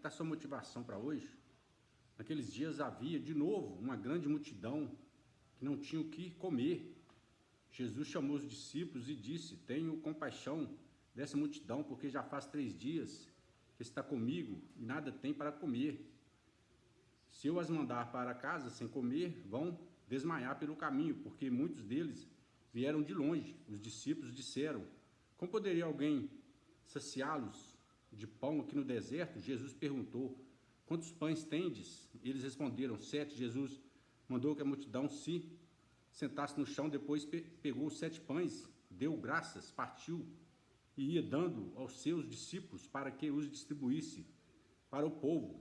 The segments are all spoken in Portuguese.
está a sua motivação para hoje? Naqueles dias havia de novo uma grande multidão que não tinha o que comer. Jesus chamou os discípulos e disse: tenho compaixão dessa multidão, porque já faz 3 dias que está comigo e nada tem para comer. Se eu as mandar para casa sem comer, vão desmaiar pelo caminho, porque muitos deles vieram de longe. Os discípulos disseram: como poderia alguém saciá-los de pão aqui no deserto? Jesus perguntou: quantos pães tendes? Eles responderam: 7. Jesus mandou que a multidão se sentasse no chão, depois pegou os 7 pães, deu graças, partiu e ia dando aos seus discípulos para que os distribuísse para o povo.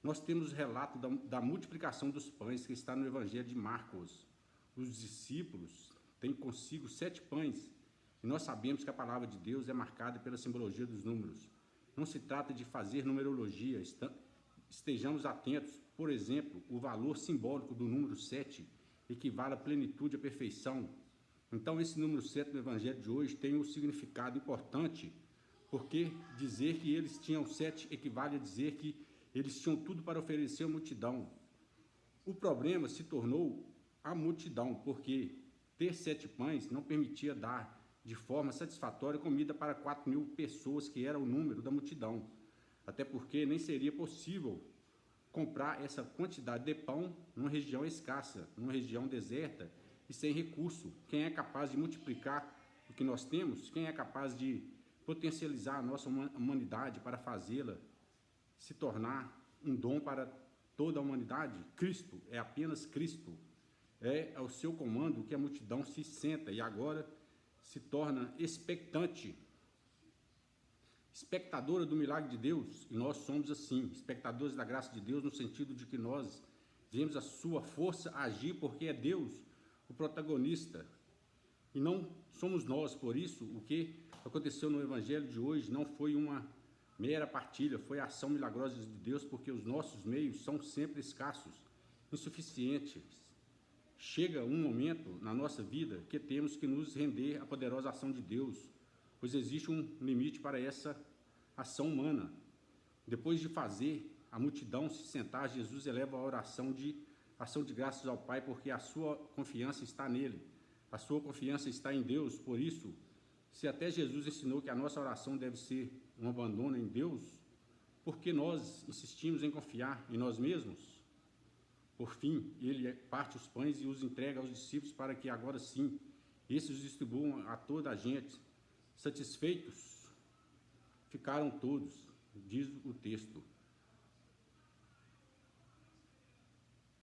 Nós temos relato da multiplicação dos pães que está no Evangelho de Marcos. Os discípulos têm consigo 7 pães, e nós sabemos que a palavra de Deus é marcada pela simbologia dos números. Não se trata de fazer numerologia, estejamos atentos. Por exemplo, o valor simbólico do número 7 equivale à plenitude, à perfeição. Então esse número 7 no Evangelho de hoje tem um significado importante, porque dizer que eles tinham 7 equivale a dizer que eles tinham tudo para oferecer à multidão. O problema se tornou a multidão, porque ter 7 pães não permitia dar de forma satisfatória comida para 4.000 pessoas, que era o número da multidão. Até porque nem seria possível comprar essa quantidade de pão numa região escassa, numa região deserta e sem recurso. Quem é capaz de multiplicar o que nós temos? Quem é capaz de potencializar a nossa humanidade para fazê-la se tornar um dom para toda a humanidade? Cristo, é apenas Cristo. É ao seu comando que a multidão se senta e agora se torna expectante, espectadora do milagre de Deus. E nós somos assim, espectadores da graça de Deus, no sentido de que nós vemos a sua força agir, porque é Deus o protagonista e não somos nós. Por isso, o que aconteceu no Evangelho de hoje não foi uma mera partilha, foi a ação milagrosa de Deus, porque os nossos meios são sempre escassos, insuficientes. Chega um momento na nossa vida que temos que nos render à poderosa ação de Deus, pois existe um limite para essa ação humana. Depois de fazer a multidão se sentar, Jesus eleva a oração de ação de graças ao Pai, porque a sua confiança está nele, a sua confiança está em Deus. Por isso, se até Jesus ensinou que a nossa oração deve ser um abandono em Deus, porque nós insistimos em confiar em nós mesmos? Por fim, ele parte os pães e os entrega aos discípulos para que agora sim, esses os distribuam a toda a gente. Satisfeitos ficaram todos, diz o texto.